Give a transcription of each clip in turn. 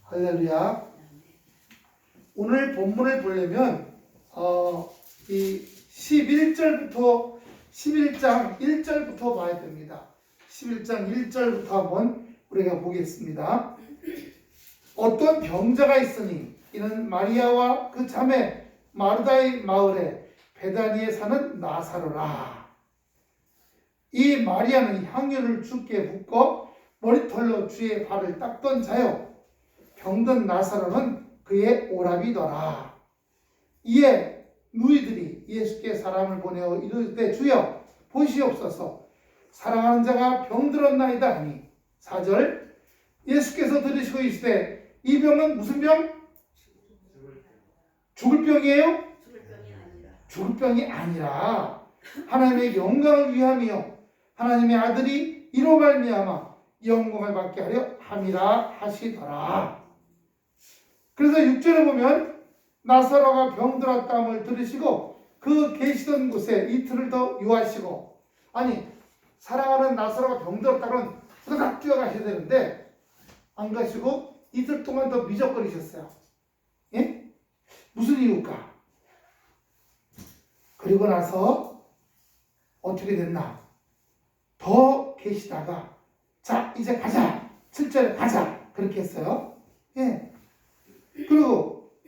할렐루야. 오늘 본문을 보려면 이 11절부터 11장 1절부터 봐야 됩니다. 11장 1절부터 한번 우리가 보겠습니다. 어떤 병자가 있으니 이는 마리아와 그 자매 마르다의 마을에 베다니에 사는 나사로라. 이 마리아는 향유를 주께 붓고 머리털로 주의 발을 닦던 자요, 병든 나사로는 그의 오라비더라. 이에 누이들이 예수께 사람을 보내어 이르되 주여 보시옵소서, 사랑하는 자가 병들었나이다 하니 4절 예수께서 들으시고 이르시되 이 병은 무슨 병? 죽을 병이에요? 죽을 병이 아니라 하나님의 영광을 위함이요 하나님의 아들이 이로 말미암아 영광을 받게 하려 함이라 하시더라. 그래서 6절에 보면 나사로가 병들었다함을 들으시고 그 계시던 곳에 이틀을 더 유하시고, 아니 사랑하는 나사로가 병들었다면 후다닥 뛰어가셔야 되는데 안 가시고 이틀 동안 더 미적거리셨어요. 예? 무슨 이유일까? 그리고 나서 어떻게 됐나? 더 계시다가 자 이제 가자, 7절에 가자 그렇게 했어요. 예. 그리고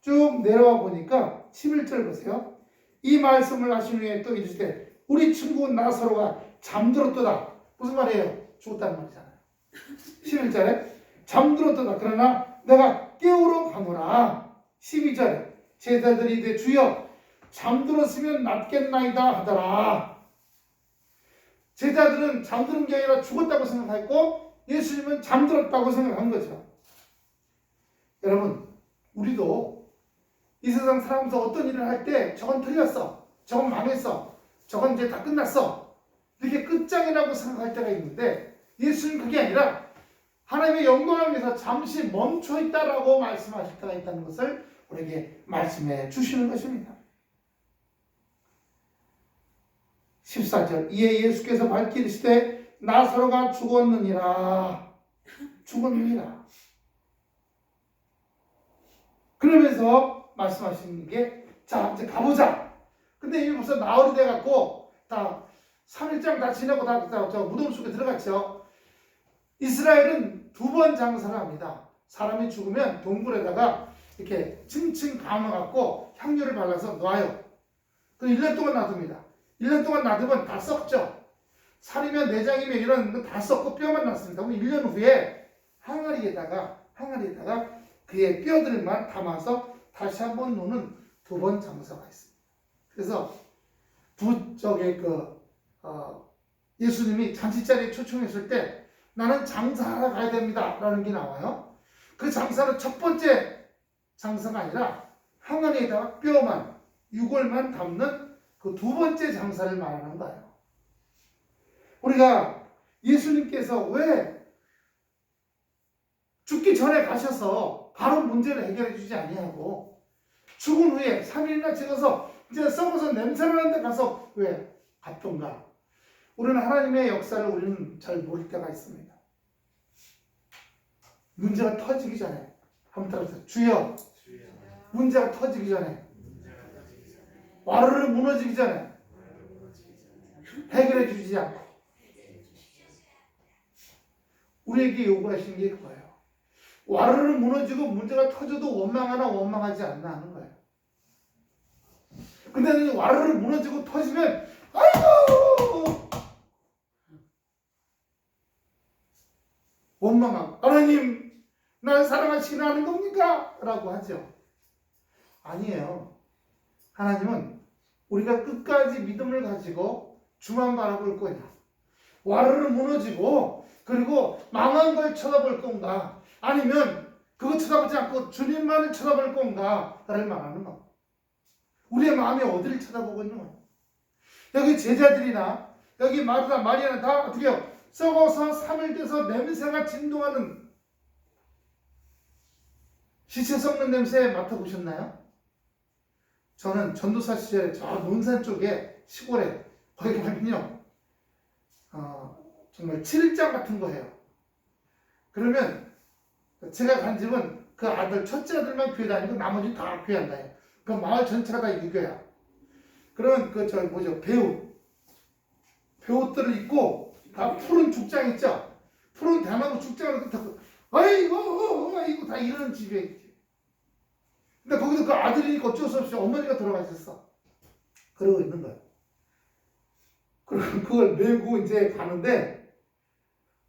쭉 내려와 보니까 11절 보세요. 이 말씀을 하신 후에 또 이르시되 우리 친구 나사로가 잠들었도다. 무슨 말이에요? 죽었다는 말이잖아요. 11절에 잠들었도다. 그러나 내가 깨우러 가노라. 12절에 제자들이 이르되 주여 잠들었으면 낫겠나이다 하더라. 제자들은 잠드는 게 아니라 죽었다고 생각했고 예수님은 잠들었다고 생각한 거죠. 여러분, 우리도 이 세상 살아가면서 어떤 일을 할 때 저건 틀렸어, 저건 망했어, 저건 이제 다 끝났어 이렇게 끝장이라고 생각할 때가 있는데 예수는 그게 아니라 하나님의 영광을 위해서 잠시 멈춰 있다라고 말씀하실 때가 있다는 것을 우리에게 말씀해 주시는 것입니다. 14절 이에 예수께서 밝히 이르시되 나사로가 죽었느니라. 그러면서 말씀하시는 게 자 이제 가보자. 근데 이미 벌써 나흘이 돼갖고 다 3일장 다 지나고 다 무덤 속에 들어갔죠. 이스라엘은 2번 장사를 합니다. 사람이 죽으면 동굴에다가 이렇게 층층 감아갖고 향유를 발라서 놔요. 그럼 1년 동안 놔둡니다. 1년 동안 놔두면 다 썩죠. 살이면 내장이면 이런 거 다 썩고 뼈만 남습니다. 그럼 1년 후에 항아리에다가 그의 뼈들만 담아서 다시 한번 놓는 2번 장사가 있습니다. 그래서 예수님이 잔치자리에 초청했을 때 나는 장사하러 가야 됩니다 라는 게 나와요. 그 장사는 첫 번째 장사가 아니라 항아리에다가 뼈만, 유골만 담는 그 2번째 장사를 말하는 거예요. 우리가 예수님께서 왜 죽기 전에 가셔서 바로 문제를 해결해 주지 아니하고 죽은 후에 3일이나 지나서 이제 썩어서 냄새나는 데 가서 왜 갔던가? 우리는 하나님의 역사를 우리는 잘 모를 때가 있습니다. 문제가 터지기 전에 한번 따라서 주여, 문제가 터지기 전에, 와르르 무너지기 전에 해결해 주지 않고 우리에게 요구하시는 게 그거예요. 와르르 무너지고 문제가 터져도 원망하나 원망하지 않나 하는 거예요. 근데 와르르 무너지고 터지면 아이고 원망하고 하나님 날 사랑하시긴 하는 겁니까? 라고 하죠. 아니에요. 하나님은 우리가 끝까지 믿음을 가지고 주만 바라볼 거냐, 와르르 무너지고 그리고 망한 걸 쳐다볼 건가, 아니면 그거 쳐다보지 않고 주님만을 쳐다볼 건가를 말하는 거. 우리의 마음이 어디를 쳐다보고 있는 거예요? 여기 제자들이나 여기 마르다, 마리아는 다 어떻게 해요? 썩어서 3일 돼서 냄새가 진동하는 시체 썩는 냄새 맡아보셨나요? 저는 전도사 시절에 저 논산 쪽에 시골에 거기 가면요 정말 7일장 같은 거예요. 그러면 제가 간 집은 그 아들, 첫째 아들만 교회 다니고 나머지는 다 교회 안 다녀요. 그 마을 전체가 다 유교야. 그러면 배옷들을 입고 다 푸른 죽장 있죠? 푸른 대나무 죽장을 다 아이고 다 이러는 집이에요. 근데 거기도 그 아들이니까 어쩔 수 없이 어머니가 돌아가셨어. 그러고 있는 거예요. 그리고 그걸 메고 이제 가는데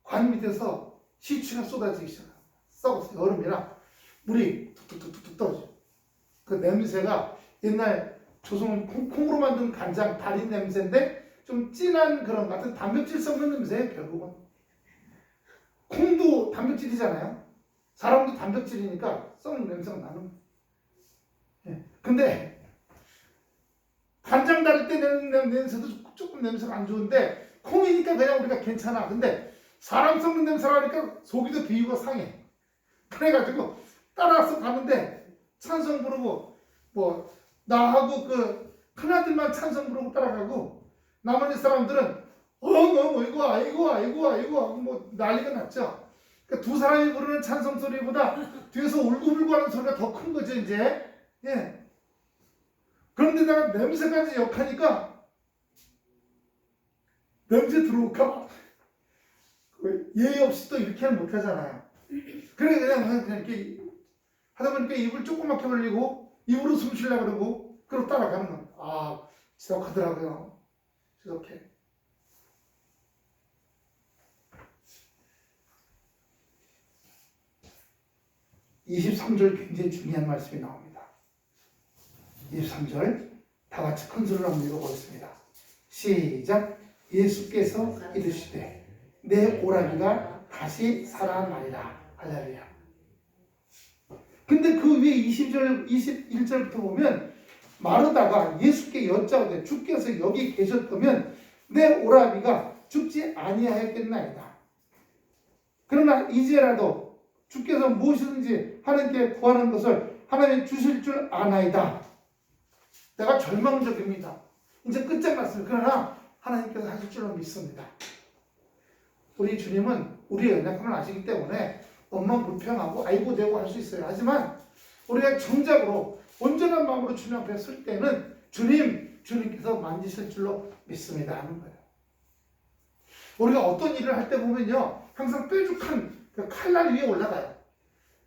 관 밑에서 시추가 쏟아지기 시작합니다. 썩었어요. 여름이라 물이 툭툭툭툭 떨어져. 그 냄새가 옛날 조선 콩으로 만든 간장 달인 냄새인데 좀 진한 그런 같은 단백질 썩는 냄새예요. 결국은 콩도 단백질이잖아요. 사람도 단백질이니까 썩는 냄새가 나는 거예요. 예. 근데 간장 다릴 때 내는 냄새도 조금 냄새가 안 좋은데 콩이니까 그냥 우리가 괜찮아. 근데 사람 썩는 냄새가 나니까 속이도 비위가 상해. 그래가지고 따라서 가는데 찬송 부르고 나하고 그 큰아들만 찬송 부르고 따라가고 나머지 사람들은 이거 아이고 난리가 났죠. 그러니까 두 사람이 부르는 찬송 소리보다 뒤에서 울고불고 하는 소리가 더 큰 거죠 이제. 예. 그런데다가 냄새까지 역하니까 냄새 들어올까 예의 없이 또 이렇게는 못하잖아요. 그래 그냥 이렇게 하다 보니까 입을 조그맣게 벌리고 입으로 숨 쉬려고 그러고 그러고 따라가는 겁니다. 아 지독하더라고요. 지독해. (23절) 굉장히 중요한 말씀이 나옵니다. 23절 다 같이 큰 소리로 한번 읽어보겠습니다. 시작. 예수께서 이르시되 내 오라비가 다시 살아나리라. 할렐루야. 근데 그 위에 20절, 21절부터 보면 마르다가 예수께 여짜오되 주께서 여기 계셨다면 내 오라비가 죽지 아니하였겠나이다. 그러나 이제라도 주께서 무엇이든지 하나님께 구하는 것을 하나님이 주실 줄 아나이다. 내가 절망적입니다. 이제 끝장났습니다. 그러나 하나님께서 하실 줄로 믿습니다. 우리 주님은 우리의 연약함을 아시기 때문에 엄만 불평하고 아이고 되고 할 수 있어요. 하지만 우리가 정작으로 온전한 마음으로 주님 앞에 설 때는 주님께서 만지실 줄로 믿습니다 하는 거예요. 우리가 어떤 일을 할 때 보면요 항상 뾰족한 그 칼날 위에 올라가요.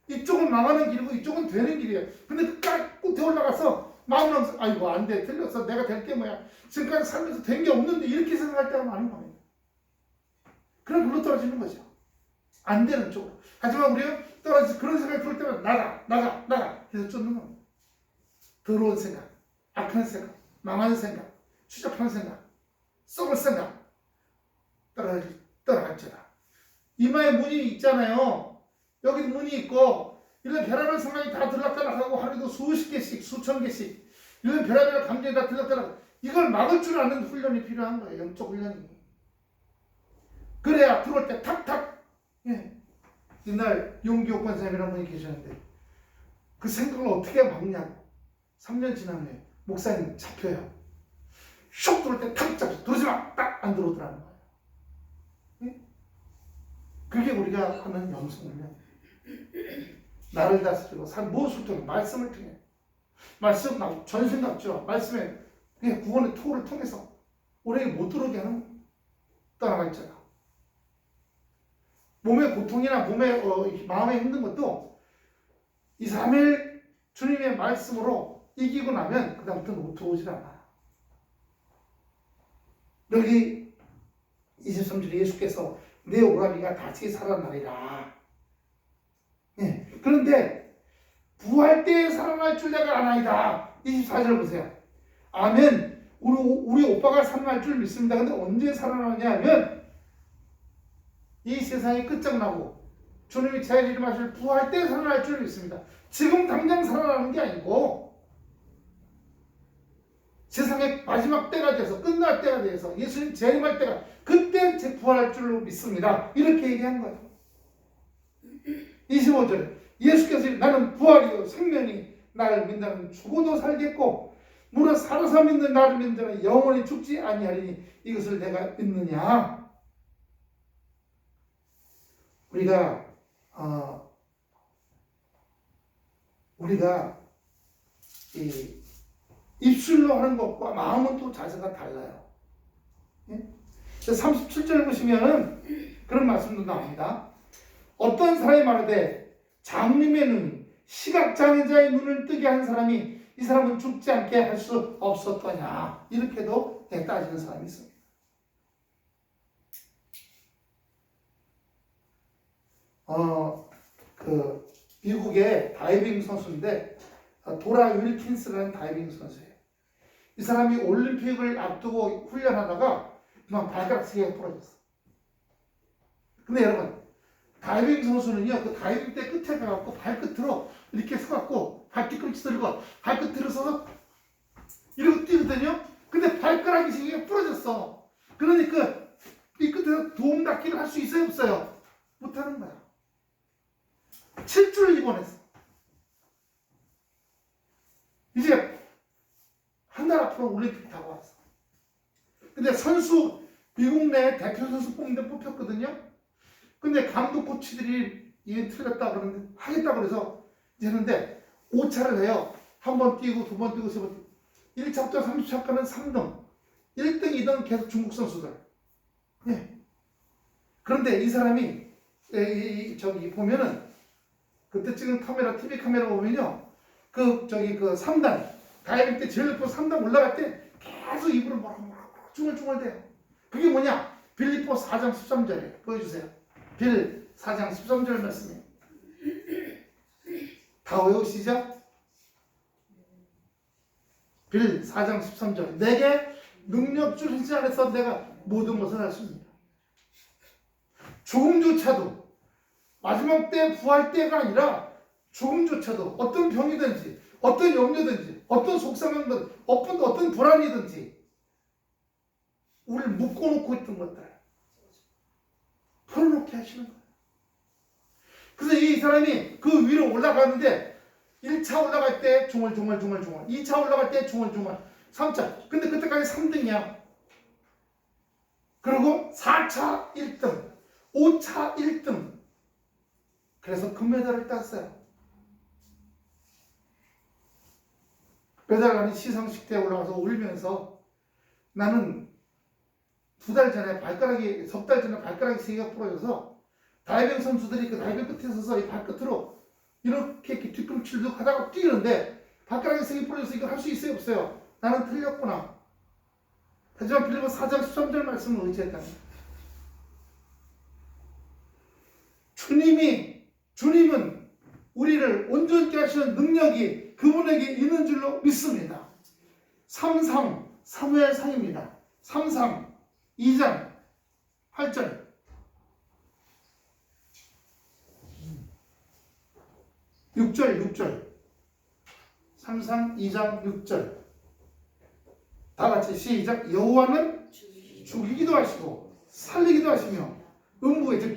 이쪽은 망하는 길이고 이쪽은 되는 길이에요. 근데 그 끝에 올라가서 마음은 항상 아이고 안 돼, 틀렸어, 내가 될 게 뭐야, 지금까지 살면서 된 게 없는데 이렇게 생각할 때가 많은 겁니다. 그럼 물로 떨어지는 거죠. 안 되는 쪽으로. 하지만 우리가 떨어져서 그런 생각이 들 때면 나가 해서 쫓는 겁니다. 더러운 생각, 악한 생각, 망하는 생각, 추잡한 생각, 썩을 생각 떠나갈지어다. 이마에 문이 있잖아요. 여기 문이 있고 이런 별의별 생각이 다 들락달락하고 하루에도 수십 개씩 수천 개씩 이런 별의별 감정이 다 들락달락. 이걸 막을 줄 아는 훈련이 필요한 거예요. 영적 훈련이. 그래야 들어올 때 탁탁. 예. 옛날 용기옥 권사님이라는 분이 계셨는데 그 생각을 어떻게 막냐고 3년 지난 후에 목사님 잡혀요. 슉 들어올 때 탁 잡혀. 들어오지 마. 딱 안 들어오더라는 거예요. 예? 그게 우리가 하는 영성훈련. 나를 다스리고 무엇을 통해? 말씀을 통해. 말씀 나오고 전생각죠. 말씀에 구원의 토를 통해서 우리에게 못 들어오게 하는 떠나갈지어다. 몸의 고통이나 마음에 힘든 것도 2, 3일 주님의 말씀으로 이기고 나면 그 다음부터는 못 들어오질 않아요. 여기 23절에 예수께서 내 오라비가 다시 살아나리라. 예. 그런데 부활 때에 살아날 줄 내가 아나이다. 24절 보세요. 아멘. 우리 오빠가 살아날 줄 믿습니다. 근데 언제 살아나냐 하면 이 세상이 끝장나고 주님이 자리를 마실 부활 때 살아날 줄 믿습니다. 지금 당장 살아나는 게 아니고 세상의 마지막 때가 돼서 끝날 때가 돼서 예수님 재림할 때가 그때 제 부활할 줄로 믿습니다. 이렇게 얘기한 거예요. 25절에 예수께서 나는 부활이요 생명이 나를 믿는 죽어도 살겠고 무릇 살아서 믿는 나를 믿는 자는 영원히 죽지 아니하리니 이것을 내가 믿느냐. 우리가 우리가 이 입술로 하는 것과 마음은 또 자세가 달라요. 예? 37절 보시면은 그런 말씀도 나옵니다. 어떤 사람이 말하되 장님의 눈, 시각장애자의 눈을 뜨게 한 사람이 이 사람은 죽지 않게 할 수 없었더냐, 이렇게도 따지는 사람이 있습니다. 미국의 다이빙 선수인데 도라 윌킨스라는 다이빙 선수예요. 이 사람이 올림픽을 앞두고 훈련하다가 그만 발가락 3개가 부러졌어. 근데 여러분, 다이빙 선수는요, 그 다이빙 대 끝에 가갖고 발끝으로 이렇게 서갖고 발뒤꿈치 들고 발끝으로 서서 이러고 뛰거든요. 근데 발가락이 3개가 부러졌어. 그러니까 이 끝에서 도움 닫기를 할 수 있어요, 없어요? 못하는 거야. 7주를 입원했어. 이제 한 달 앞으로 올림픽 다가왔어. 근데 선수, 미국 내 대표 선수 뽑는데 뽑혔거든요. 근데 감독 코치들이 이게 틀렸다 그러는데 하겠다 그래서 이제 했는데 5차를 해요. 한 번 뛰고 두 번 뛰고 세 번 뛰고 1차부터 30차까지는 3등 1등 2등 계속 중국 선수들. 예. 그런데 이 사람이 저기 보면은 그때 찍은 카메라, TV 카메라 보면요, 그 3단 다이빙 때 제일 높은 3단 올라갈 때 계속 입으로 막 중얼중얼대요. 그게 뭐냐? 빌립보 4장 13절에 보여주세요. 빌 4장 13절 말씀이에요. 다 외우시죠? 빌 4장 13절. 내게 능력 주신 자 안에서 내가 모든 것을 할 수 있습니다. 죽음조차도 마지막 때 부활 때가 아니라 죽음조차도 어떤 병이든지 어떤 염려든지 어떤 속상함든 어떤 불안이든지 우리를 묶어놓고 있던 것들 풀어놓게 하시는 거예요. 그래서 이 사람이 그 위로 올라가는데 1차 올라갈 때 중얼중얼 2차 올라갈 때 중얼중얼 3차 근데 그때까지 3등이야. 그리고 4차 1등 5차 1등 그래서 금메달을 땄어요. 메달하는 시상식 때 올라가서 울면서 나는 석 달 전에 발가락이 3개가 부러져서 다이빙 선수들이 그 다이빙 끝에 서서 이 발끝으로 이렇게 뒤꿈치를 하다가 뛰는데 발가락이 3개 부러져서 이걸 할 수 있어요, 없어요? 나는 틀렸구나. 하지만 빌립보 4장 13절 말씀을 의지했다는 거예요. 주님은 우리를 온전케 하시는 능력이 그분에게 있는 줄로 믿습니다. 3상 사무엘상입니다. 3상 2장 8절 6절 3상 2장 6절 다 같이 시작. 여호와는 죽이기도 하시고 살리기도 하시며 음부에 즉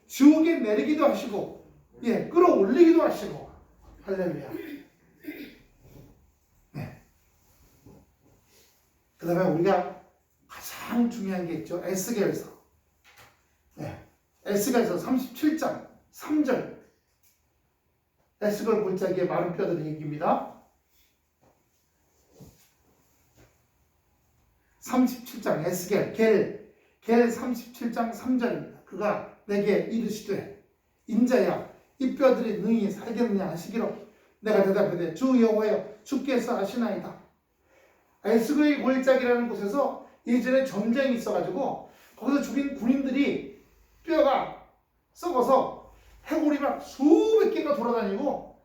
지옥에 내리기도 하시고 끌어올리기도 하시고 할렐루야. 네. 그 다음에 우리가 가장 중요한 게 있죠. 에스겔서. 에스겔서 37장 3절 에스겔 골짜기의 마른 뼈들의 얘기입니다. 37장 에스겔 겔 37장 3절입니다. 그가 내게 이르시되 인자야 이 뼈들이 능히 살겠느냐 하시기로 내가 대답하되 주 여호와여 주께서 하시나이다. 에스겔 골짜기라는 곳에서 예전에 전쟁이 있어가지고 거기서 죽인 군인들이 뼈가 썩어서 해골이 막 수백 개가 돌아다니고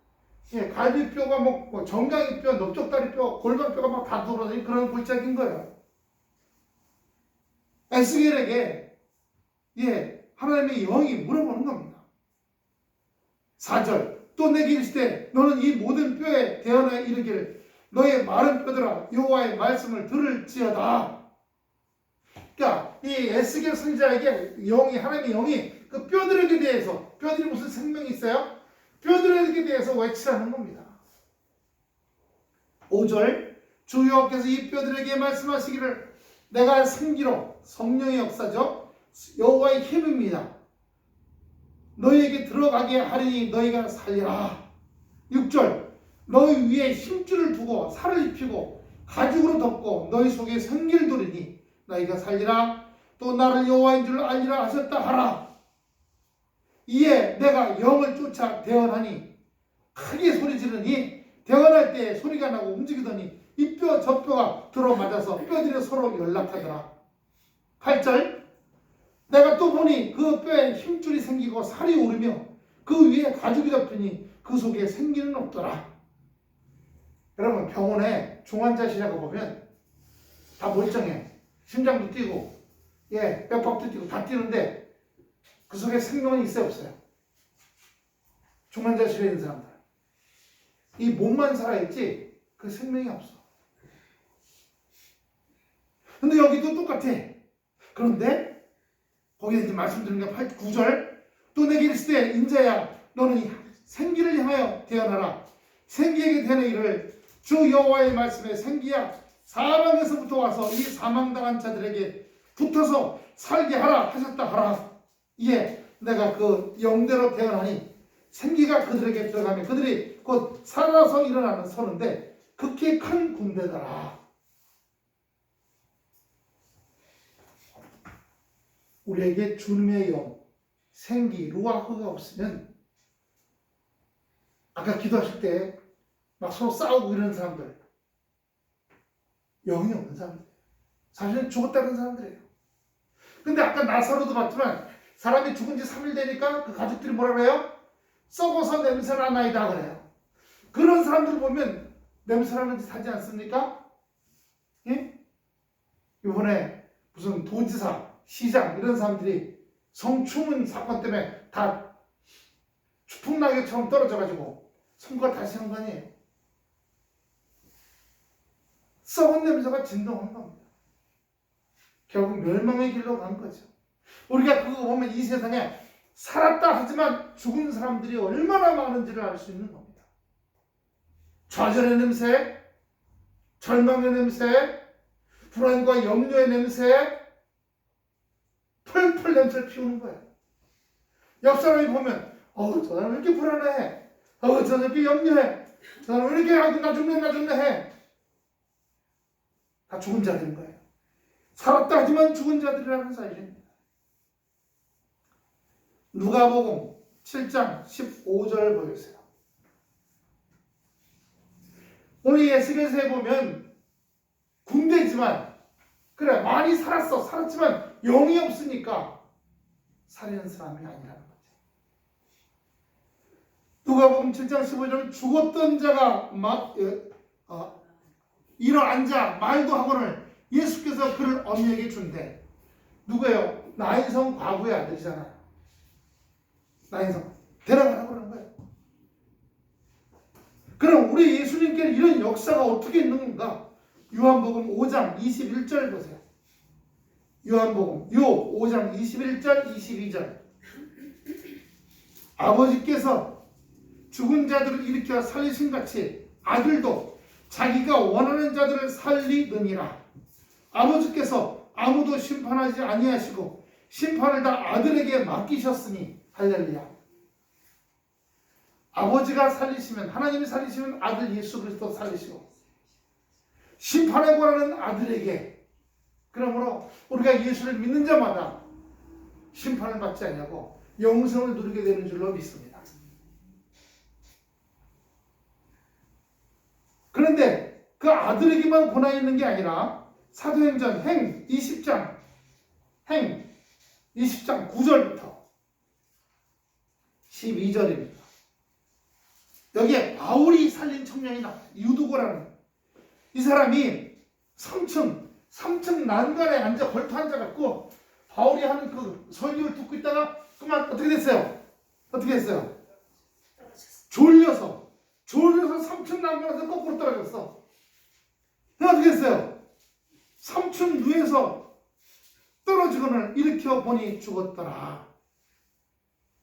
갈비뼈가 뭐 정강이뼈, 넓적다리뼈, 골반뼈가 막 다 돌아다니는 그런 골짜기인 거예요. 에스겔에게 하나님의 영이 물어보는 겁니다. 4절 또 내게 이르시되 너는 이 모든 뼈에 대언하여 이르기를 너의 마른 뼈들아 여호와의 말씀을 들을지어다. 그러니까 이 에스겔 선지자에게 하나님의 영이 그 뼈들에게 대해서 뼈들이 무슨 생명이 있어요? 뼈들에게 대해서 외치라는 겁니다. 5절 주 여호와께서 이 뼈들에게 말씀하시기를 내가 생기로 성령의 역사죠. 여호와의 힘입니다. 너희에게 들어가게 하리니 너희가 살리라. 6절 너희 위에 힘줄을 두고 살을 입히고 가죽으로 덮고 너희 속에 생기를 두리니 너희가 살리라. 또 나를 여호와인 줄 알리라 하셨다 하라. 이에 내가 영을 쫓아 대언하니 크게 소리 지르니 대언할 때 소리가 나고 움직이더니 이 뼈 저 뼈가 들어맞아서 뼈들이 서로 연락하더라. 8절 내가 또 보니 그 뼈에 힘줄이 생기고 살이 오르며 그 위에 가죽이 덮이니 그 속에 생기는 없더라. 여러분 병원에 중환자실이라고 보면 다 멀쩡해. 심장도 뛰고 뼈박도 뛰고 다 뛰는데 그 속에 생명은 있어요 없어요? 중환자실에 있는 사람들 이 몸만 살아있지 그 생명이 없어. 근데 여기도 똑같아. 그런데 거기에 이제 말씀드린 게 9절 또 내게 이르시되 인자야 너는 생기를 향하여 대언하라. 생기에게 대언하기를 주 여호와의 말씀에 생기야 사방에서부터 와서 이 사망당한 자들에게 붙어서 살게 하라 하셨다 하라. 이에 내가 그 영대로 대언하니 생기가 그들에게 들어가며 그들이 곧 살아서 일어나는 서는데 극히 큰 군대더라. 우리에게 주님의 영, 생기, 루아흐가 없으면 아까 기도하실 때 막 서로 싸우고 이러는 사람들 영이 없는 사람들 사실은 죽었다는 사람들이에요. 근데 아까 나사로도 봤지만 사람이 죽은 지 3일 되니까 그 가족들이 뭐라 그래요? 썩어서 냄새나 나이다 그래요. 그런 사람들 보면 냄새나는 짓 하지 않습니까? 예? 이번에 무슨 도지사, 시장 이런 사람들이 성추문 사건 때문에 다 추풍낙엽처럼 떨어져가지고 선거 다시 한 거 아니에요. 썩은 냄새가 진동한 겁니다. 결국 멸망의 길로 간 거죠. 우리가 그거 보면 이 세상에 살았다 하지만 죽은 사람들이 얼마나 많은지를 알 수 있는 겁니다. 좌절의 냄새, 절망의 냄새, 불안과 염려의 냄새, 펄펄 냄새를 피우는 거예요. 옆 사람이 보면 저 사람 왜 이렇게 불안해? 저 사람 왜 이렇게 염려해? 저 사람 왜 이렇게 나 죽네 해? 다 죽은 자들인 거예요. 살았다 하지만 죽은 자들이라는 사실입니다. 누가복음 7장 15절 보여주세요. 오늘 에스겔서에 보면 군대지만 그래 많이 살았지만 영이 없으니까 살리는 사람이 아니라는 거지. 누가복음 7장 15절 죽었던 자가 일어앉아 말도 하거늘 예수께서 그를 어미에게 준대. 누구예요? 나인성 과부의 아들이잖아요. 나인성 데려가라고 그러는 거예요. 그럼 우리 예수님께는 이런 역사가 어떻게 있는 건가? 요한복음 5장 21절 보세요. 요한복음 5장 21절 22절 아버지께서 죽은 자들을 일으켜 살리신 같이 아들도 자기가 원하는 자들을 살리느니라. 아버지께서 아무도 심판하지 아니하시고 심판을 다 아들에게 맡기셨으니 할렐루야. 아버지가 살리시면 하나님이 살리시면 아들 예수 그리스도 살리시고 심판의 권한은 아들에게. 그러므로 우리가 예수를 믿는 자마다 심판을 받지 아니하고 영생을 누리게 되는 줄로 믿습니다. 그런데 그 아들에게만 권한이 있는 게 아니라 사도행전 행 20장 9절부터 12절입니다. 여기에 바울이 살린 청년이 나와요. 유두고라는 이 사람이 3층 난간에 앉아 걸터 앉아갖고 바울이 하는 그 설교를 듣고 있다가 그만 어떻게 됐어요? 졸려서 3층 난간에서 거꾸로 떨어졌어. 어떻게 됐어요? 3층 위에서 떨어지거늘 일으켜 보니 죽었더라.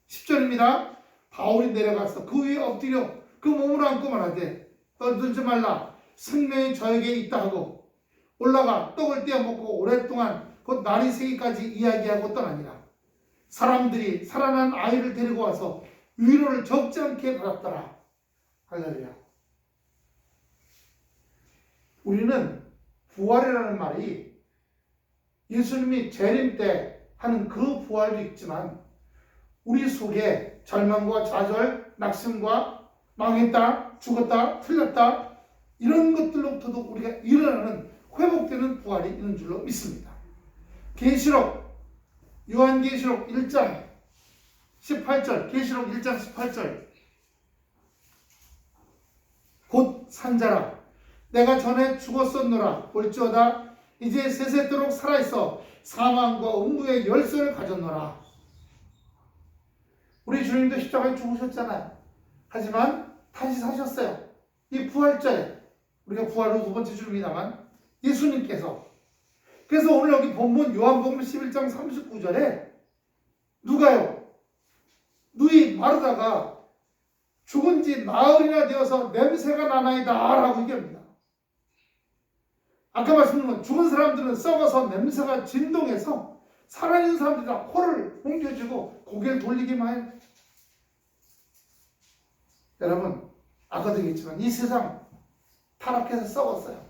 10절입니다. 바울이 내려가서 그 위에 엎드려 그 몸을 안고 말하되 떨지 말라. 생명이 저에게 있다 하고 올라가 떡을 떼어 먹고 오랫동안 곧 날이 새기까지 이야기하고 떠나니라. 사람들이 살아난 아이를 데리고 와서 위로를 적지 않게 받았더라. 할렐루야. 우리는 부활이라는 말이 예수님이 재림 때 하는 그 부활도 있지만 우리 속에 절망과 좌절, 낙심과 망했다, 죽었다, 틀렸다 이런 것들로부터도 우리가 일어나는 회복되는 부활이 있는 줄로 믿습니다. 계시록 요한계시록 1장 18절 계시록 1장 18절 곧 산자라 내가 전에 죽었었노라 볼지어다 이제 세세토록 살아있어 사망과 음부의 열쇠를 가졌노라. 우리 주님도 십자가에 죽으셨잖아요. 하지만 다시 사셨어요. 이 부활절에 우리가 부활 후 두 번째 주입니다만 예수님께서 그래서 오늘 여기 본문 요한복음 11장 39절에 누가요? 누이 마르다가 죽은 지 나흘이나 되어서 냄새가 나나이다 라고 얘기합니다. 아까 말씀드린 건 죽은 사람들은 썩어서 냄새가 진동해서 살아있는 사람들이 다 코를 뭉켜쥐고 고개를 돌리기만 해요. 여러분 아까도 얘기했지만 이 세상 타락해서 썩었어요.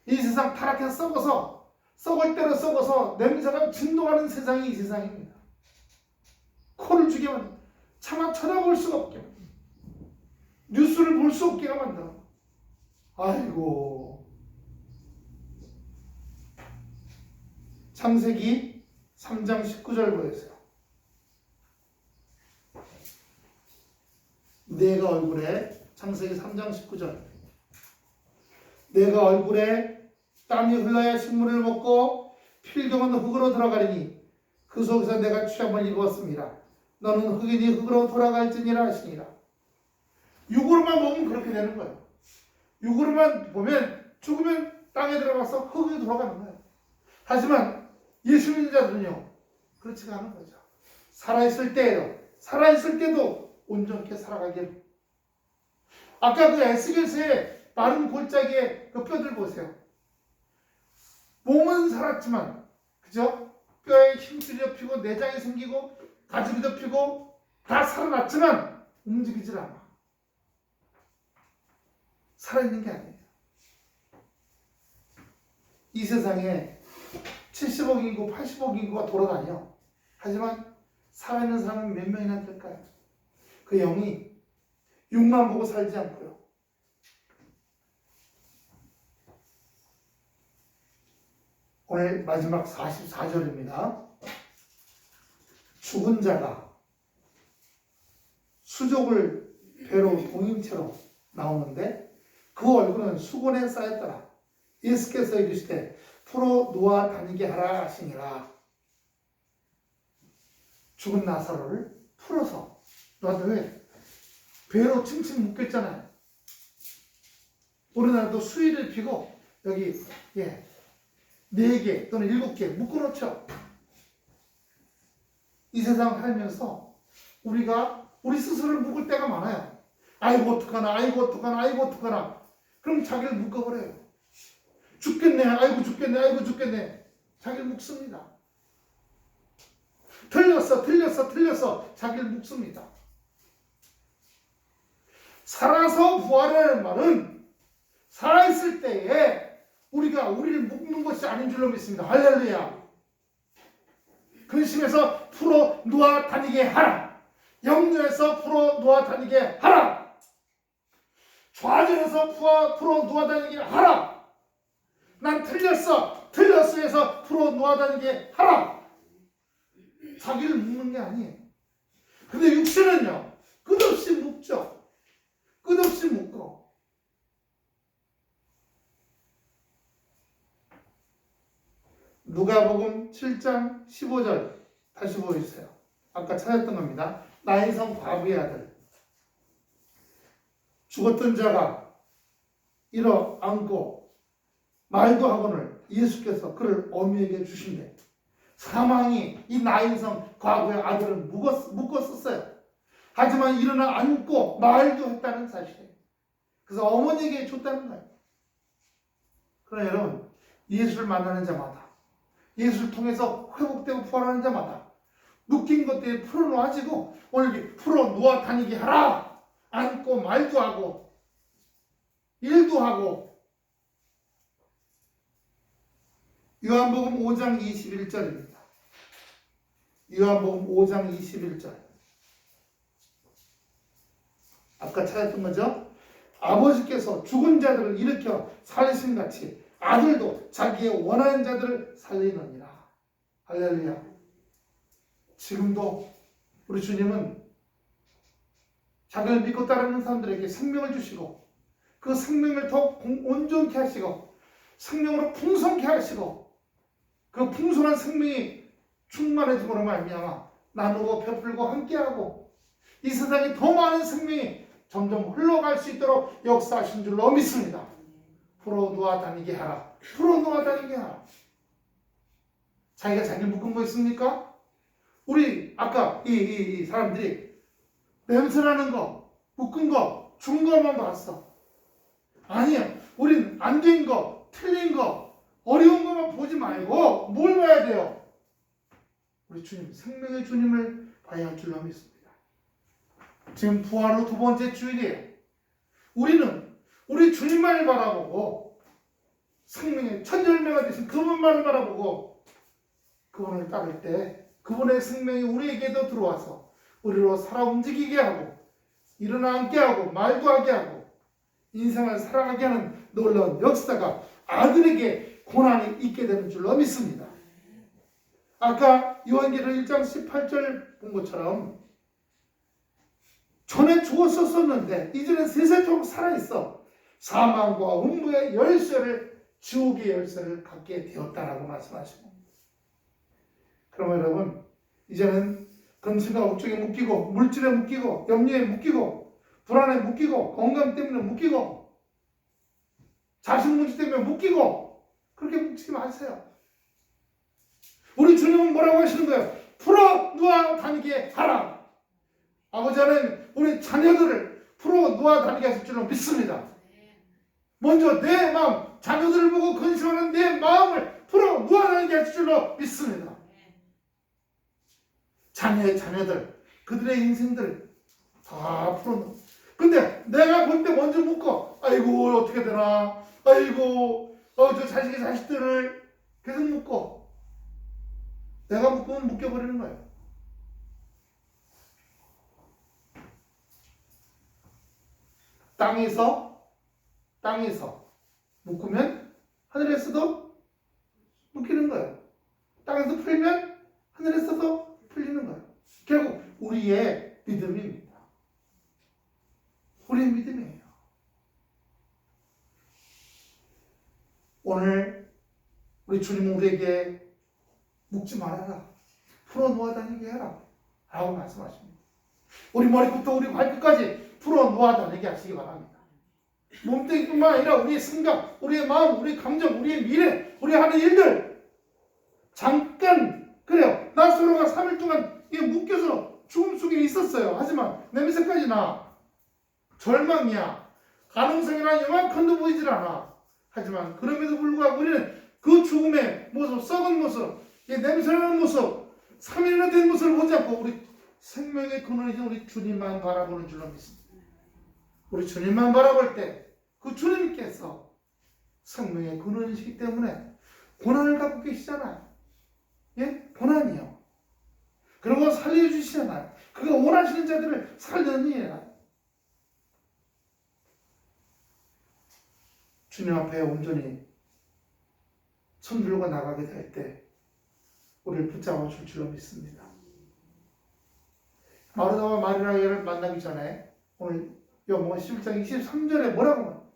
이 세상 타락해서 썩어서 썩을 대로 썩어서 냄새가 진동하는 세상이 이 세상입니다. 코를 죽이면 차마 쳐다볼 수가 없게 뉴스를 볼 수 없게 만들어. 아이고. 창세기 3장 19절 보세요. 내가 얼굴에 창세기 3장 19절 내가 얼굴에 땀이 흘러야 식물을 먹고 필경은 흙으로 들어가리니 그 속에서 내가 취함을 입었습니다. 너는 흙이니 흙으로 돌아갈지니라 하시니라. 육으로만 보면 그렇게 되는 거예요. 육으로만 보면 죽으면 땅에 들어가서 흙이 돌아가는 거예요. 하지만 예수 믿는 자들은요 그렇지가 않은 거죠. 살아있을 때도 온전케 살아가길. 아까 그 에스겔서의 마른 골짜기의 그 뼈들 보세요. 몸은 살았지만 그죠? 뼈에 힘줄이 덮이고 내장이 생기고 가죽이 덮이고 다 살아났지만 움직이질 않아. 살아있는 게 아니에요. 이 세상에 70억 인구, 80억 인구가 돌아다녀. 하지만 살아있는 사람은 몇 명이나 될까요? 그 영이 육만 보고 살지 않고요. 오늘 마지막 44절입니다. 죽은 자가 수족을 배로 동인체로 나오는데 그 얼굴은 수건에 쌓였더라. 예수께서 이르시되 풀어 놓아 다니게 하라 하시니라. 죽은 나사로를 풀어서 너한테 왜? 배로 칭칭 묶였잖아요. 우리나라도 수의를 피고 여기 4개 또는 7개 묶어놓죠. 이 세상 살면서 우리가 우리 스스로를 묶을 때가 많아요. 아이고 어떡하나 아이고 어떡하나 아이고 어떡하나. 그럼 자기를 묶어버려요. 죽겠네 아이고 죽겠네 아이고 죽겠네. 자기를 묶습니다. 틀렸어 자기를 묶습니다. 살아서 부활하는 말은 살아있을 때에 우리가 우리를 묶는 것이 아닌 줄로 믿습니다. 할렐루야. 근심에서 풀어 놓아 다니게 하라. 염려에서 풀어 놓아 다니게 하라. 좌절해서 풀어 놓아 다니게 하라. 난 틀렸어 해서 풀어 놓아 다니게 하라. 자기를 묶는 게 아니에요. 근데 육신은요 끝없이 묶죠. 끝없이 묶어. 누가복음 7장 15절 다시 보여주세요. 아까 찾았던 겁니다. 나인성 과부의 아들. 죽었던 자가 일어 앉고 말도 하거늘 예수께서 그를 어미에게 주신대. 사망이 이 나인성 과부의 아들을 묶었었어요. 하지만 일어나 앉고 말도 했다는 사실이에요. 그래서 어머니에게 줬다는 거예요. 그러나 여러분 예수를 만나는 자마다 예수를 통해서 회복되고 부활하는 자마다 묶인 것들이 풀어놓아지고 오늘 풀어놓아 다니게 하라. 앉고 말도 하고 일도 하고. 요한복음 5장 21절입니다. 요한복음 5장 21절. 아까 찾았던 거죠? 아버지께서 죽은 자들을 일으켜 살리신 같이 아들도 자기의 원하는 자들을 살리느니라. 할렐루야. 지금도 우리 주님은 자기를 믿고 따르는 사람들에게 생명을 주시고 그 생명을 더 온전케 하시고 생명으로 풍성케 하시고 그 풍성한 생명이 충만해짐으로 말미암아 나누고 베풀고 함께하고 이 세상에 더 많은 생명이 점점 흘러갈 수 있도록 역사하신 줄로 믿습니다. 풀어놓아 다니게 하라. 풀어놓아 다니게 하라. 자기가 자기 묶은 거 있습니까? 우리 아까 이 사람들이 냄새나는 거, 묶은 거, 준 거만 봤어. 아니요. 우린 안 된 거, 틀린 거, 어려운 것만 보지 말고 뭘 봐야 돼요? 우리 주님, 생명의 주님을 봐야 할 줄로 믿습니다. 지금 부활 후 두 번째 주일이에요. 우리는 우리 주님만을 바라보고 생명의 첫 열매가 되신 그분만을 바라보고 그분을 따를 때 그분의 생명이 우리에게도 들어와서 우리로 살아 움직이게 하고 일어나 앉게 하고 말도 하게 하고 인생을 살아가게 하는 놀라운 역사가 아들에게 고난이 있게 되는 줄로 믿습니다. 아까 요한계시록 1장 18절 본 것처럼 전에 죽었었는데 이제는 세세토록 살아있어 사망과 음부의 열쇠를 지옥의 열쇠를 갖게 되었다라고 말씀하시고, 그러면 여러분 이제는 근심과 걱정에 묶이고 물질에 묶이고 염려에 묶이고 불안에 묶이고 건강 때문에 묶이고 자식 문제 때문에 묶이고 그렇게 묶이지 마세요. 우리 주님은 뭐라고 하시는 거예요? 풀어 놓아 다니게 하라. 아버지 하나님 우리 자녀들을 풀어 놓아 다니게 하실 줄로 믿습니다. 먼저 내 마음, 자녀들을 보고 근심하는 내 마음을 풀어 놓아 다니게 하실 줄로 믿습니다. 자녀들 그들의 인생들 다 풀어놓고, 근데 내가 볼 때 먼저 묶어. 아이고 어떻게 되나, 아이고 저 자식의 자식들을 계속 묶어. 내가 묶으면 묶여버리는 거예요. 땅에서 묶으면 하늘에서도 묶이는 거예요. 땅에서 풀면 하늘에서도 풀리는 거예요. 결국 우리의 믿음입니다. 우리의 믿음이에요. 오늘 우리 주님은 우리에게 묶지 말아라, 풀어놓아 다니게 해라 라고 말씀하십니다. 우리 머리부터 우리 발끝까지 풀어놓아 다니게 하시기 바랍니다. 몸뚱이뿐만 아니라 우리의 생각, 우리의 마음, 우리의 감정, 우리의 미래, 우리 하는 일들 잠깐 그래요. 나 서로가 3일 동안 이게 묶여서 죽음 속에 있었어요. 하지만 냄새까지 나. 절망이야. 가능성이나 요만큼도 보이질 않아. 하지만 그럼에도 불구하고 우리는 그 죽음의 모습, 썩은 모습, 냄새나는 모습, 3일이나 된 모습을 보지 않고 우리 생명의 근원이신 우리 주님만 바라보는 줄로 믿습니다. 우리 주님만 바라볼 때 그 주님께서 생명의 근원이시기 때문에 고난을 갖고 계시잖아요. 예? 고난이요. 그리고 살려주시잖아요. 그가 원하시는 자들을 살려는 일이에요. 주님 앞에 온전히 손들고 나가게 될 때 우리를 붙잡아 줄 줄로 믿습니다. 마르다와 마리아를 만나기 전에 오늘 요한복음 11장 23절에 뭐라고 말해요?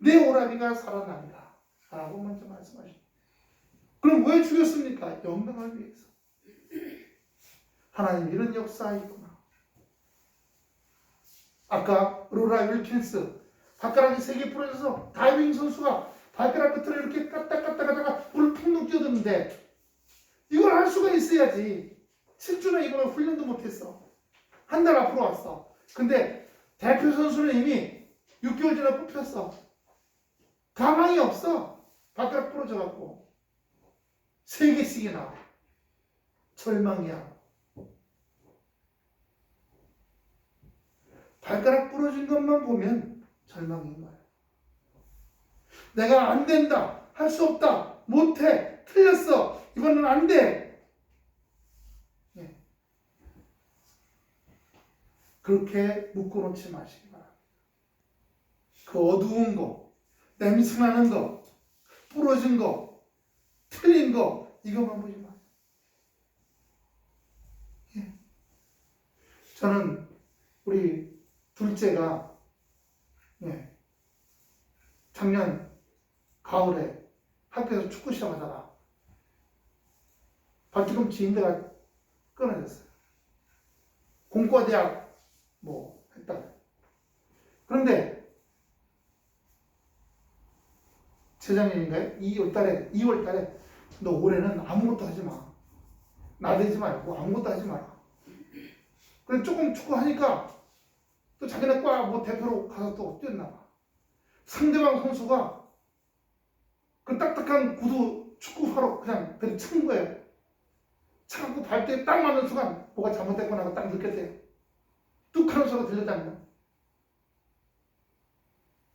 내 오라비가 살아난다 라고 먼저 말씀하십니다. 그럼 왜 죽였습니까? 영광을 위해서. 하나님 이런 역사가 있구나. 아까 로라 윌킨스 발가락이 3개 부러져서 다이빙 선수가 발가락 끝을 이렇게 까딱까딱하다가 물을 푹 뛰어드는데 이걸 할 수가 있어야지. 7주나 이번에 훈련도 못했어. 한 달 앞으로 왔어. 근데 대표 선수는 이미 6개월 전에 뽑혔어. 가망이 없어. 발가락 부러져갖고 3개씩이나. 절망이야. 발가락 부러진 것만 보면 절망인 거예요. 내가 안 된다, 할 수 없다, 못해, 틀렸어, 이거는 안 돼. 예. 그렇게 묶어놓지 마시기 바랍니다. 그 어두운 거, 냄새나는 거, 부러진 거, 틀린 거, 이것만 보지 마세요. 예. 저는 우리 둘째가 작년 가을에 학교에서 축구 시작하다가 발뒤꿈치 지인대가 끊어졌어요. 공과대학 했다. 그런데 재작년인가요? 2월 달에 너 올해는 아무것도 하지 마. 나대지 말고 아무것도 하지 마라. 그래서 조금 축구 하니까 또 자기네 과 대표로 가서 또 뛰었나 봐. 상대방 선수가 그 딱딱한 구두 축구화로 그냥 친 거예요. 차갖고 발대에 딱 맞는 순간 뭐가 잘못됐구나 하고 딱 느꼈대요. 뚝 하는 소리가 들렸다는 거예요.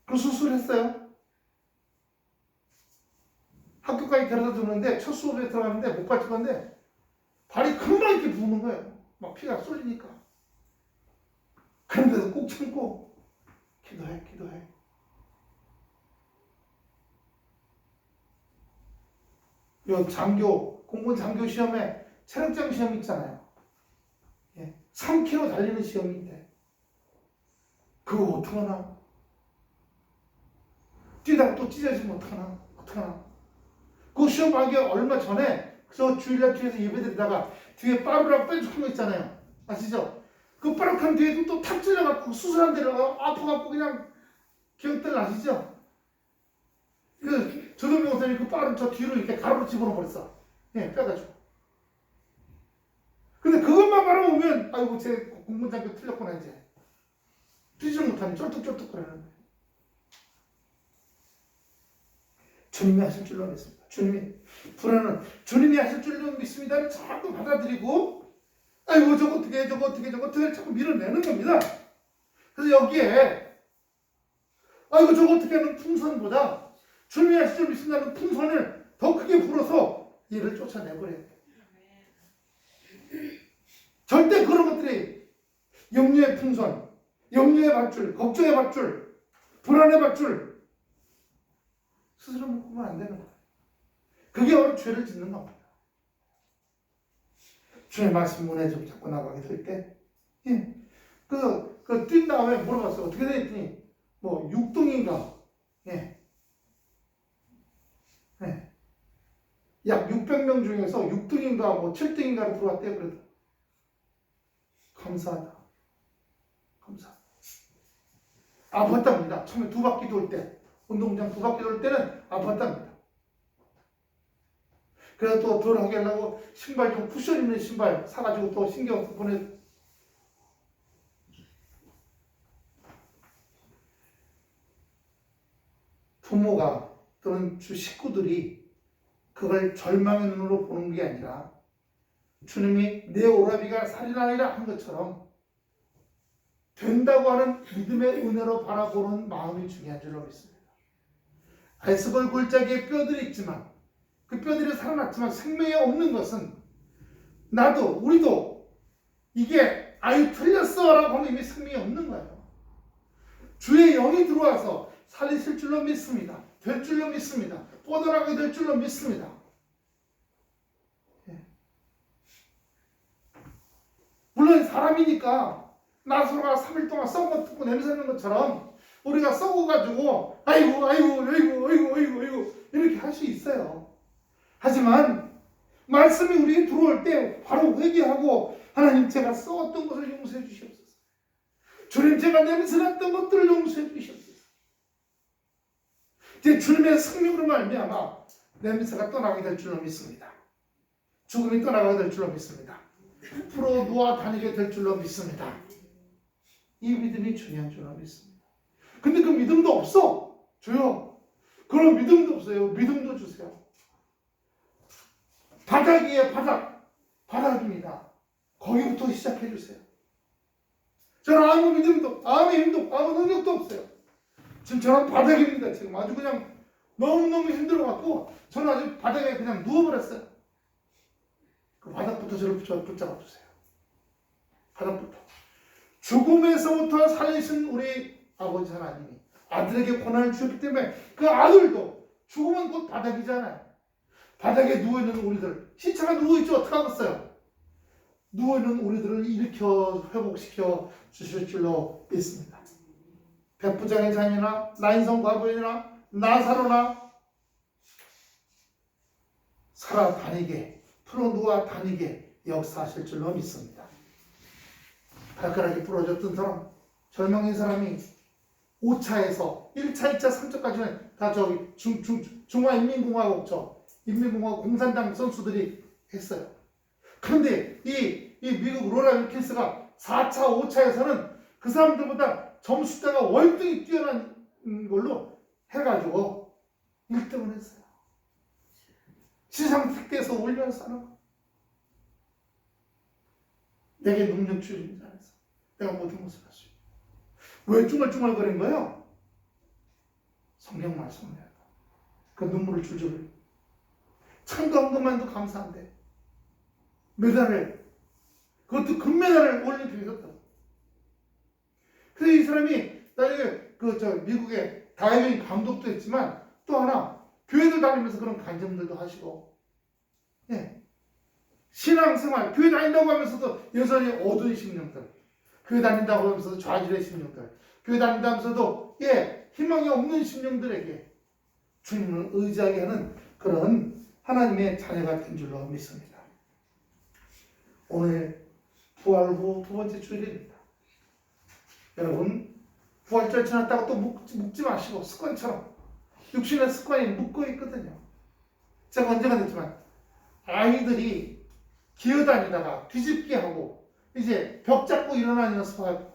그 수술했어요. 학교까지 데려다 주는데 첫 수업에 들어갔는데 못 받치는데 발이 금방 이렇게 부는 거예요. 막 피가 쏠리니까. 그런데도 꼭 참고 기도해. 요 공무원 장교 시험에 체력장 시험 있잖아요. 3km 달리는 시험인데 그거 어떡하나? 뛰다가 또 찢어지면 어떡하나? 그 시험 하기 얼마 전에 저 주일날 뒤에서 예배드리다가 뒤에 빠르라고 뾰족한 거 있잖아요. 아시죠? 그 빠르한 뒤에도 또 탁 찔러갖고 수술한 데로 아파갖고 그냥 기억들 나시죠? 그 조동명 목사님 그 빠른 저 뒤로 이렇게 가로로 집어넣어 버렸어. 빼가지고. 근데 그것만 바라보면 아이고 제 공문장교 틀렸구나 이제. 뛰지 못하니 쩔뚝쩔뚝 거리는. 주님이 하실 줄로 믿습니다. 불안은 주님이 하실 줄로 믿습니다를 자꾸 받아들이고 아이고 저거 어떻게 자꾸 밀어내는 겁니다. 그래서 여기에 아이고 저거 어떻게 하는 풍선보다 주님이 하실 줄 믿습니다는 풍선을 더 크게 불어서 이를 쫓아내버려야 돼요. 절대 그런 것들이 염려의 풍선, 염려의 밧줄, 걱정의 밧줄, 불안의 밧줄 스스로 묶으면 안 되는 거예요. 그게 바로 죄를 짓는 겁니다. 주의 말씀 문에 좀 자꾸 나가게 될 때, 뛴 다음에 물어봤어요. 어떻게 됐더니, 6등인가, 약 600명 중에서 6등인가, 7등인가로 들어왔대요. 그래도. 감사하다. 아팠답니다. 처음에 2바퀴 돌 때, 운동장 2바퀴 돌 때는 아팠답니다. 그래서 또 덜 하게 하려고 신발 좀 쿠션 있는 신발 사가지고 또 신경 써서 보내. 부모가 또는 주 식구들이 그걸 절망의 눈으로 보는 게 아니라 주님이 내 오라비가 살이나리라 한 것처럼 된다고 하는 믿음의 은혜로 바라보는 마음이 중요한 줄로 믿습니다. 아이스벌 골짜기에 뼈들이 있지만 그 뼈들이 살아났지만 생명이 없는 것은 나도 우리도 이게 아유 틀렸어 라고 하면 이미 생명이 없는 거예요. 주의 영이 들어와서 살리실 줄로 믿습니다. 될 줄로 믿습니다. 뻗어나가게 될 줄로 믿습니다. 물론 사람이니까 나사로가 3일 동안 썩어 듣고 냄새 나는 것처럼 우리가 썩어가지고 아이고 이렇게 할 수 있어요. 하지만 말씀이 우리에게 들어올 때 바로 회개하고 하나님 제가 썩었던 것을 용서해 주시옵소서. 주님 제가 냄새 났던 것들을 용서해 주시옵소서. 이제 주님의 성령으로 말미암아 냄새가 떠나게 될 줄로 믿습니다. 죽음이 떠나게 될 줄로 믿습니다. 풀어 놓아 다니게 될 줄로 믿습니다. 이 믿음이 중요한 줄로 믿습니다. 근데 그 믿음도 없어. 줘요. 그런 믿음도 없어요. 믿음도 주세요. 바닥이에요. 바닥입니다. 거기부터 시작해 주세요. 저는 아무 믿음도, 아무 힘도, 아무 능력도 없어요. 지금 저는 바닥입니다. 지금 아주 그냥 너무너무 힘들어갖고 저는 아주 바닥에 그냥 누워버렸어요. 그 바닥부터 저를 붙잡아 주세요. 바닥부터. 죽음에서부터 살리신 우리 아버지 하나님이 아들에게 권한을 주셨기 때문에 그 아들도 죽음은 곧 바닥이잖아요. 바닥에 누워있는 우리들, 시체가 누워있죠. 어떡하겠어요? 누워있는 우리들을 일으켜 회복시켜 주실 줄로 믿습니다. 백부장의 자녀나 나인성 과부이나 나사로나 살아다니게 풀어 누워 다니게 역사하실 줄로 믿습니다. 발가락이 부러졌던 사람, 절망인 사람이 5차에서 1차, 2차, 3차까지는 다 저기 중화인민공화국 인민공화국 공산당 선수들이 했어요. 그런데 이 미국 로라 윌킨스가 4차, 5차에서는 그 사람들보다 점수대가 월등히 뛰어난 걸로 해가지고 1등을 했어요. 시상특대에서 올려서 하는 거. 내게 능력 주신 자 안에서 내가 모든 것을 할 수 있다. 왜 쭈글쭈글거린 거예요? 성경 말씀을 해야 돼. 그 눈물을 줄줄. 참가한 것만도 감사한데 메달을, 그것도 금메달을 올림픽에 줬다. 그래서 이 사람이 나중에 미국의 다이빙 감독도 했지만 또 하나 교회들 다니면서 그런 간증들도 하시고, 예. 신앙생활, 교회 다닌다고 하면서도 여전히 어두운 심령들, 교회 다닌다고 하면서도 좌절의 심령들, 교회 다닌다면서도 희망이 없는 심령들에게 주님을 의지하게 하는 그런 하나님의 자녀가 된 줄로 믿습니다. 오늘 부활 후 두 번째 주일입니다. 여러분, 부활절 지났다고 또 묵지 마시고 습관처럼, 육신의 습관이 묻고 있거든요. 제가 언제가 됐지만 아이들이 기어다니다가 뒤집기 하고 이제 벽 잡고 일어나는 연습하고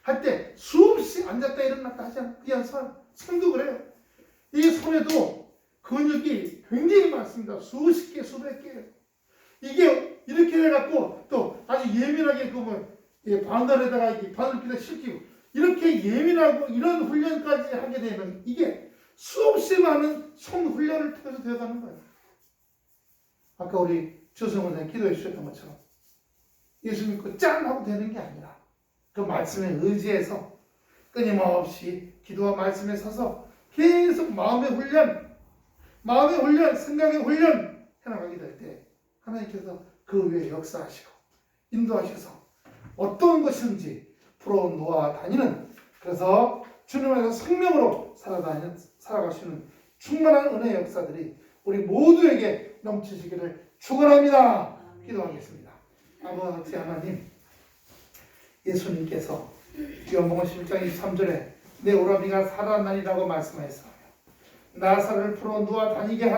할 때 수없이 앉았다 일어났다 하잖아요. 그 연습, 손도 그래요. 이 손에도 근육이 굉장히 많습니다. 수십 개, 수백 개. 이게 이렇게 해갖고 또 아주 예민하게 바늘에다가 이렇게 바늘기다 씻기고 이렇게 예민하고 이런 훈련까지 하게 되면 이게 수없이 많은 손 훈련을 통해서 되어가는 거예요. 아까 우리 조성원 선생님 기도해 주셨던 것처럼 예수 믿고 짠 하고 되는 게 아니라 그 말씀에 의지해서 끊임없이 기도와 말씀에 서서 계속 마음의 훈련, 생각의 훈련 해나가게 될 때 하나님께서 그 위에 역사하시고 인도하셔서 어떤 것인지 풀어놓아 다니는, 그래서 주님 안에서 생명으로 살아가시는 충만한 은혜의 역사들이 우리 모두에게 넘치시기를 축원합니다. 기도하겠습니다. 아버지 하나님, 예수님께서 요한복음 11장 23절에 내 오라비가 살아나리라고 말씀하셨어요. 나사로를 풀어 놓아 다니게 하라.